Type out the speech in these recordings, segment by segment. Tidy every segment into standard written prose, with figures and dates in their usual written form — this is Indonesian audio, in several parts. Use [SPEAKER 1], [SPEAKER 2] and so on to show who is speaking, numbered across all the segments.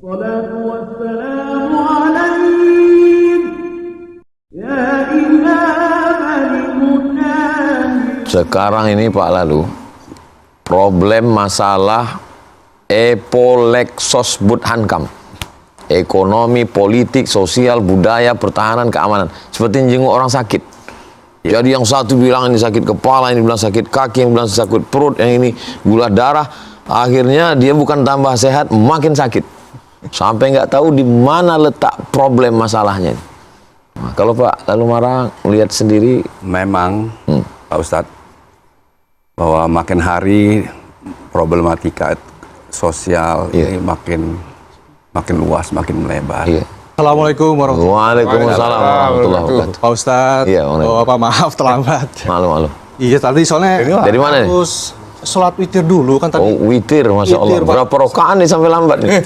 [SPEAKER 1] الصلاة والسلام عليك يا إمام المجاهدين.
[SPEAKER 2] Sekarang ini Pak Lalu, problem masalah epolexosbud hankam, ekonomi, politik, sosial, budaya, pertahanan, keamanan, seperti jenguk orang sakit. Jadi yang satu bilang ini sakit kepala, ini bilang sakit kaki, yang bilang sakit perut, yang ini gula darah. Akhirnya dia bukan tambah sehat, makin sakit. Sampai nggak tahu di mana letak problem masalahnya. Nah, kalau Pak Lalu Marang lihat sendiri,
[SPEAKER 3] memang Pak Ustadz, bahwa makin hari problematika sosial ini makin luas, makin melebar.
[SPEAKER 2] iya.
[SPEAKER 4] Assalamualaikum warahmatullahi
[SPEAKER 2] Waalaikumsalam warahmatullahi wabarakatuh.
[SPEAKER 4] Pak Ustadz,
[SPEAKER 2] Iya,
[SPEAKER 4] maaf terlambat.
[SPEAKER 2] Malu-malu.
[SPEAKER 4] Iya tadi soalnya
[SPEAKER 2] Dari mana nih?
[SPEAKER 4] harus sholat witir dulu kan tadi.
[SPEAKER 2] Oh, witir, Masya Allah.
[SPEAKER 4] Witir, Pak.
[SPEAKER 2] Berapa rokaan nih sampai lambat nih?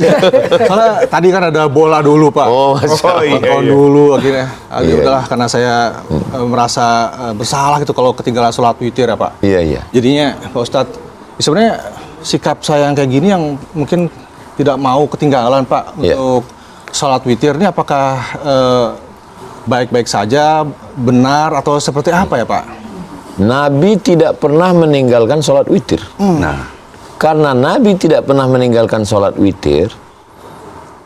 [SPEAKER 4] Soalnya tadi kan ada bola dulu Pak.
[SPEAKER 2] Oh, Masya Allah.
[SPEAKER 4] Nonton dulu akhirnya.
[SPEAKER 2] Iya.
[SPEAKER 4] Udahlah karena saya merasa bersalah gitu kalau ketinggalan sholat witir ya Pak.
[SPEAKER 2] Iya, iya.
[SPEAKER 4] Jadinya Pak Ustadz, sebenarnya sikap saya yang kayak gini yang mungkin tidak mau ketinggalan Pak
[SPEAKER 2] Iya.
[SPEAKER 4] untuk sholat witir ini apakah baik-baik saja, benar atau seperti apa ya Pak?
[SPEAKER 2] Nabi tidak pernah meninggalkan sholat witir.
[SPEAKER 3] Nah,
[SPEAKER 2] Karena Nabi tidak pernah meninggalkan sholat witir,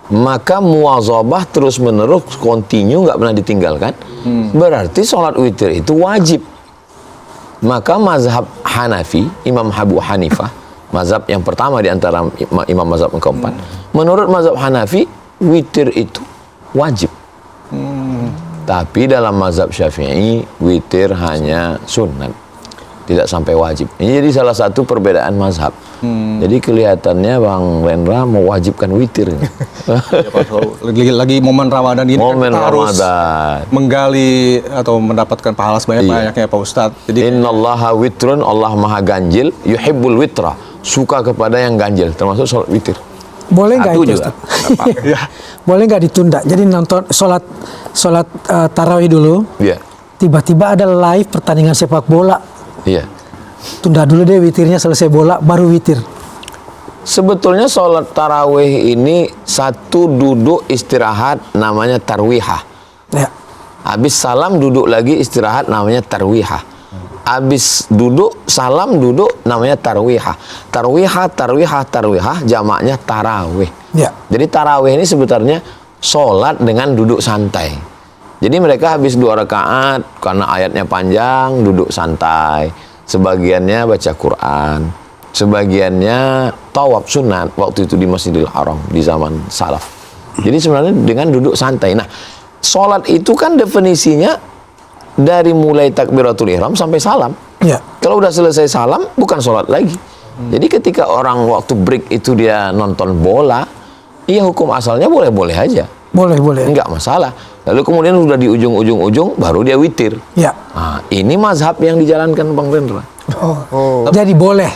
[SPEAKER 2] maka muwazabah terus menerus, continue, nggak pernah ditinggalkan. Berarti sholat witir itu wajib. Maka mazhab Hanafi, Imam Abu Hanifah, mazhab yang pertama di antara imam mazhab yang keempat, menurut mazhab Hanafi, witir itu wajib. Tapi dalam mazhab Syafi'i, witir hanya sunat, tidak sampai wajib. Ini jadi salah satu perbedaan mazhab. Jadi kelihatannya Bang Rendra mewajibkan witir.
[SPEAKER 4] Ya, Pak, lagi momen Ramadan ini
[SPEAKER 2] Momen
[SPEAKER 4] kan kita harus
[SPEAKER 2] Ramadan.
[SPEAKER 4] menggali atau mendapatkan pahala sebanyak-banyaknya Pak Ustadz. Jadi
[SPEAKER 2] Innallaha witrun, Allah maha ganjil, yuhibbul witra, suka kepada yang ganjil, termasuk sholat witir.
[SPEAKER 5] Boleh nggak
[SPEAKER 2] Satu
[SPEAKER 5] itu
[SPEAKER 2] juga.
[SPEAKER 5] Ustaz? Boleh nggak ditunda? Jadi nonton sholat tarawih dulu,
[SPEAKER 2] Iya,
[SPEAKER 5] tiba-tiba ada live pertandingan sepak bola.
[SPEAKER 2] iya.
[SPEAKER 5] Tunda dulu deh witirnya, selesai bola baru witir.
[SPEAKER 2] Sebetulnya sholat tarawih ini satu duduk istirahat namanya tarwihah.
[SPEAKER 5] Ya.
[SPEAKER 2] Habis salam duduk lagi istirahat namanya tarwihah. Habis duduk salam duduk namanya tarwihah. Tarwihah jamaknya tarawih.
[SPEAKER 5] Ya.
[SPEAKER 2] Jadi tarawih ini sebetulnya sholat dengan duduk santai. Jadi mereka habis 2 rakaat karena ayatnya panjang duduk santai. Sebagiannya baca Quran, sebagiannya tawaf sunat waktu itu di Masjidil Haram di zaman salaf. Jadi sebenarnya dengan duduk santai. Nah, sholat itu kan definisinya dari mulai takbiratul ihram sampai salam.
[SPEAKER 5] Ya.
[SPEAKER 2] Kalau udah selesai salam, bukan sholat lagi. Jadi ketika orang waktu break itu dia nonton bola, iya hukum asalnya boleh-boleh aja.
[SPEAKER 5] Boleh.
[SPEAKER 2] Enggak masalah. Lalu kemudian udah di ujung-ujung baru dia witir.
[SPEAKER 5] Ya.
[SPEAKER 2] Nah, ini mazhab yang dijalankan Bang Rendra.
[SPEAKER 5] Jadi boleh.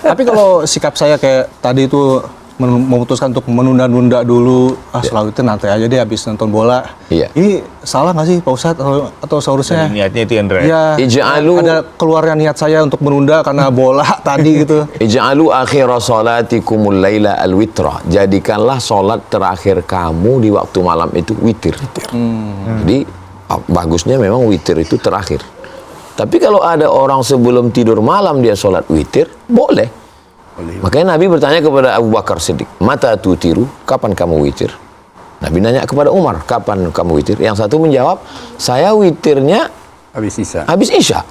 [SPEAKER 4] tapi kalau sikap saya kayak tadi itu memutuskan untuk menunda-nunda dulu, sholat witir nanti aja deh habis nonton bola.
[SPEAKER 2] Iya.
[SPEAKER 4] Ini salah nggak sih Pak Ustadz atau seharusnya?
[SPEAKER 6] Niatnya itu Indra.
[SPEAKER 4] Ya,
[SPEAKER 2] Ij'alu-
[SPEAKER 4] ada keluarnya niat saya untuk menunda karena bola tadi gitu.
[SPEAKER 2] Ij'alu akhira salatikumul laila al-witra. Jadikanlah salat terakhir kamu di waktu malam itu witir. Jadi bagusnya memang witir itu terakhir. Tapi kalau ada orang sebelum tidur malam dia salat witir, boleh. Makanya Nabi bertanya kepada Abu Bakar Siddiq, "Mata tutiru? Kapan kamu witir?" Nabi nanya kepada Umar, "Kapan kamu witir?" Yang satu menjawab, "Saya witirnya
[SPEAKER 3] habis Isya.
[SPEAKER 2] habis Isya."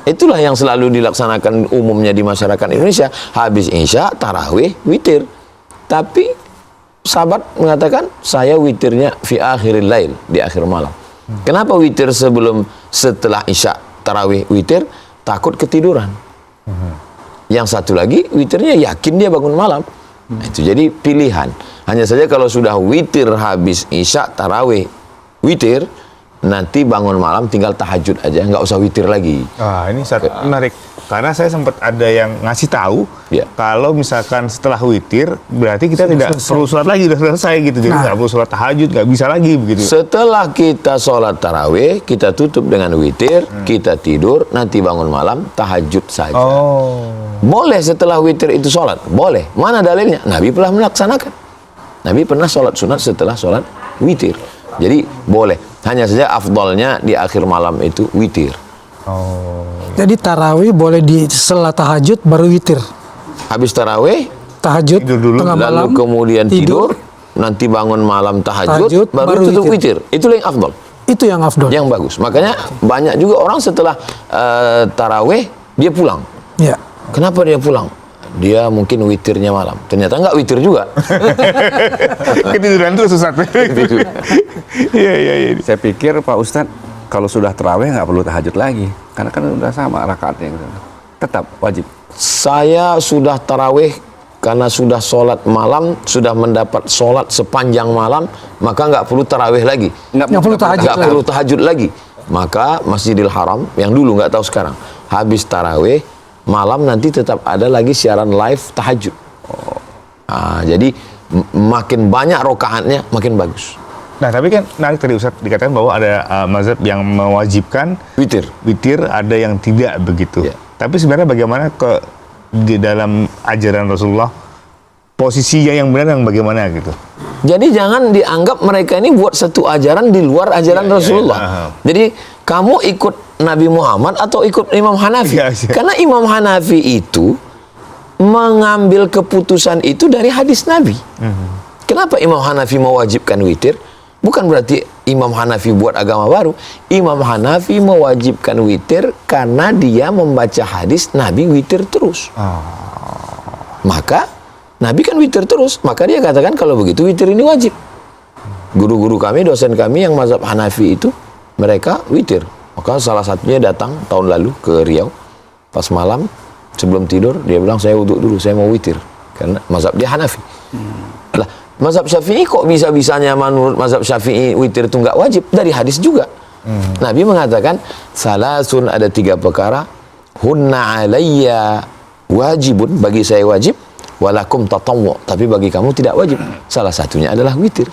[SPEAKER 2] Itulah yang selalu dilaksanakan umumnya di masyarakat Indonesia. Habis Isya, tarawih, witir. Tapi sahabat mengatakan, saya witirnya fi akhiril lail, di akhir malam. Kenapa witir setelah Isya, tarawih, witir? Takut ketiduran. Yang satu lagi, witirnya yakin dia bangun malam. Nah, itu jadi pilihan. Hanya saja kalau sudah witir habis Isya, tarawih, witir, nanti bangun malam tinggal tahajud aja, nggak usah witir lagi.
[SPEAKER 6] Ini menarik. Karena saya sempat ada yang ngasih tahu,
[SPEAKER 2] Ya.
[SPEAKER 6] kalau misalkan setelah witir, berarti kita tidak perlu sholat lagi, udah selesai gitu. Jadi nggak perlu sholat tahajud, nggak bisa lagi begitu.
[SPEAKER 2] Setelah kita sholat tarawih, kita tutup dengan witir, kita tidur, nanti bangun malam, tahajud saja.
[SPEAKER 6] Oh.
[SPEAKER 2] Boleh setelah witir itu sholat? Boleh. Mana dalilnya? Nabi pernah melaksanakan. Nabi pernah sholat sunat setelah sholat witir. Jadi boleh. Hanya saja afdolnya di akhir malam itu witir.
[SPEAKER 5] Jadi tarawih boleh di setelah tahajud baru witir.
[SPEAKER 2] Habis tarawih,
[SPEAKER 5] Tahajud
[SPEAKER 6] Tidur dulu,
[SPEAKER 5] tengah
[SPEAKER 2] lalu
[SPEAKER 5] malam,
[SPEAKER 2] kemudian tidur, nanti bangun malam tahajud, baru tutup witir. Itulah yang afdol,
[SPEAKER 5] Itu yang afdol.
[SPEAKER 2] yang bagus. Makanya banyak juga orang setelah tarawih dia pulang.
[SPEAKER 5] Ya.
[SPEAKER 2] Kenapa dia pulang? Dia mungkin witirnya malam. Ternyata nggak witir juga.
[SPEAKER 6] Ketiduran terus Ustaz. Iya, iya, iya.
[SPEAKER 3] Saya pikir Pak Ustadz kalau sudah terawih nggak perlu tahajud lagi, karena kan udah sama rakaatnya. Tetap wajib.
[SPEAKER 2] Saya sudah tarawih karena sudah sholat malam, sudah mendapat sholat sepanjang malam, maka nggak perlu tarawih lagi.
[SPEAKER 5] Nggak perlu tahajud
[SPEAKER 2] Nggak
[SPEAKER 5] lagi.
[SPEAKER 2] perlu tahajud lagi. Maka Masjidil Haram yang dulu nggak tahu sekarang, habis tarawih malam nanti tetap ada lagi siaran live tahajud. Jadi makin banyak rokaatnya makin bagus.
[SPEAKER 6] Nah, tapi kan menarik tadi Ustaz dikatakan bahwa ada mazhab yang mewajibkan
[SPEAKER 2] Witir.
[SPEAKER 6] ada yang tidak begitu.
[SPEAKER 2] Ya.
[SPEAKER 6] Tapi sebenarnya bagaimana di dalam ajaran Rasulullah posisinya yang benar yang bagaimana gitu?
[SPEAKER 2] Jadi jangan dianggap mereka ini buat satu ajaran di luar ajaran Rasulullah. Jadi kamu ikut Nabi Muhammad atau ikut Imam Hanafi?
[SPEAKER 6] Ya, ya.
[SPEAKER 2] Karena Imam Hanafi itu mengambil keputusan itu dari hadis Nabi. Kenapa Imam Hanafi mewajibkan witir? Bukan berarti Imam Hanafi buat agama baru. Imam Hanafi mewajibkan witir karena dia membaca hadis Nabi witir terus. Maka Nabi kan witir terus, maka dia katakan kalau begitu witir ini wajib. Guru-guru kami, dosen kami yang mazhab Hanafi itu, mereka witir. Maka salah satunya datang tahun lalu ke Riau, pas malam sebelum tidur dia bilang saya wudhu dulu, saya mau witir, karena mazhab dia Hanafi. Lah, mazhab Syafi'i kok bisa-bisanya menurut mazhab Syafi'i witir itu nggak wajib? Dari hadis juga. Nabi mengatakan salasun, ada 3 perkara, hunna alayya wajibun, bagi saya wajib, walakum tatawwu, tapi bagi kamu tidak wajib. Salah satunya adalah witir.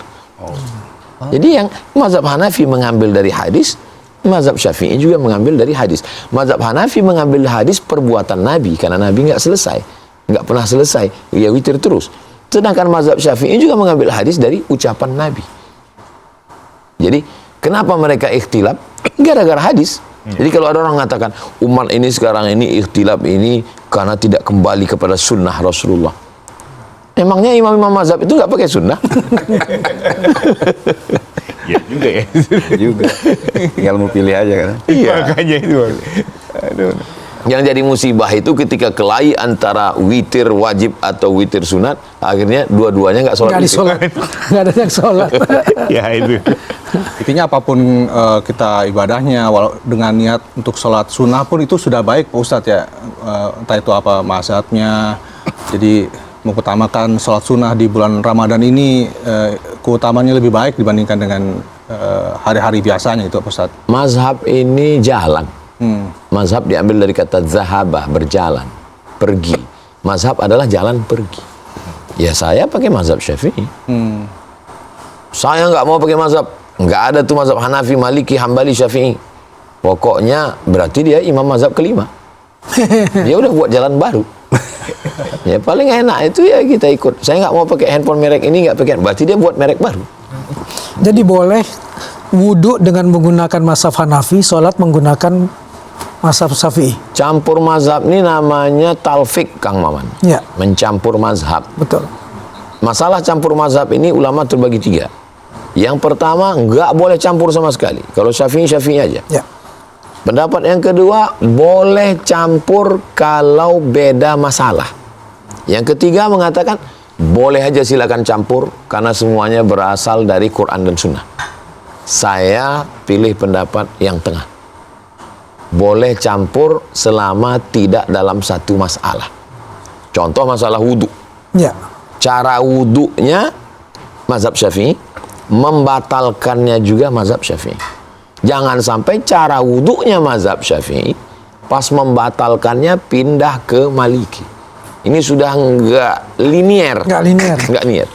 [SPEAKER 2] Jadi yang mazhab Hanafi mengambil dari hadis, mazhab Syafi'i juga mengambil dari hadis. Mazhab Hanafi mengambil hadis perbuatan Nabi, karena Nabi nggak pernah selesai, dia witir terus. Sedangkan mazhab Syafi'i juga mengambil hadis dari ucapan Nabi. Jadi kenapa mereka ikhtilaf? Gara-gara hadis. Jadi kalau ada orang mengatakan umat ini sekarang ini ikhtilaf ini karena tidak kembali kepada sunnah Rasulullah. Emangnya imam-imam mazhab itu nggak pakai sunnah?
[SPEAKER 6] Ya juga ya.
[SPEAKER 3] Juga. Tinggal mau pilih aja kan.
[SPEAKER 6] Iya. Makanya itu. Aduh.
[SPEAKER 2] Yang jadi musibah itu ketika kelahi antara witir wajib atau witir sunat, akhirnya dua-duanya nggak sholat.
[SPEAKER 5] Nggak disolat. Nggak ada yang sholat.
[SPEAKER 6] Ya itu.
[SPEAKER 4] Intinya apapun kita ibadahnya, walau dengan niat untuk sholat sunnah pun itu sudah baik Pak Ustadz ya. Entah itu apa mazhabnya. Jadi mengutamakan sholat sunnah di bulan Ramadan ini keutamaannya lebih baik dibandingkan dengan hari-hari biasanya itu Pak Ustadz.
[SPEAKER 2] Mazhab ini jalan. Mazhab diambil dari kata zahabah, berjalan, pergi. Mazhab adalah jalan pergi. Ya saya pakai mazhab Syafi'i. Saya nggak mau pakai mazhab. Nggak ada tuh mazhab Hanafi, Maliki, Hambali, Syafi'i. Pokoknya berarti dia imam mazhab kelima. Dia udah buat jalan baru. Ya paling enak itu ya kita ikut. Saya nggak mau pakai handphone merek ini, nggak pakai. Berarti dia buat merek baru.
[SPEAKER 5] Jadi boleh wudhu dengan menggunakan mazhab Hanafi, sholat menggunakan mazhab Syafi'i.
[SPEAKER 2] Campur mazhab ini namanya talfik, Kang Maman.
[SPEAKER 5] Ya,
[SPEAKER 2] Mencampur mazhab.
[SPEAKER 5] betul.
[SPEAKER 2] Masalah campur mazhab ini ulama terbagi 3. Yang pertama, nggak boleh campur sama sekali. Kalau Syafi'i, Syafi'i aja.
[SPEAKER 5] Ya.
[SPEAKER 2] Pendapat yang kedua, boleh campur kalau beda masalah. Yang ketiga mengatakan, boleh aja silakan campur karena semuanya berasal dari Quran dan Sunnah. Saya pilih pendapat yang tengah. Boleh campur selama tidak dalam satu masalah. Contoh masalah wudhu.
[SPEAKER 5] Ya.
[SPEAKER 2] Cara wudhunya mazhab Syafi'i, membatalkannya juga mazhab Syafi'i. Jangan sampai cara wudhunya mazhab Syafi'i, pas membatalkannya pindah ke Maliki. Ini sudah nggak linier.
[SPEAKER 5] Nggak linear.
[SPEAKER 2] Nggak linear.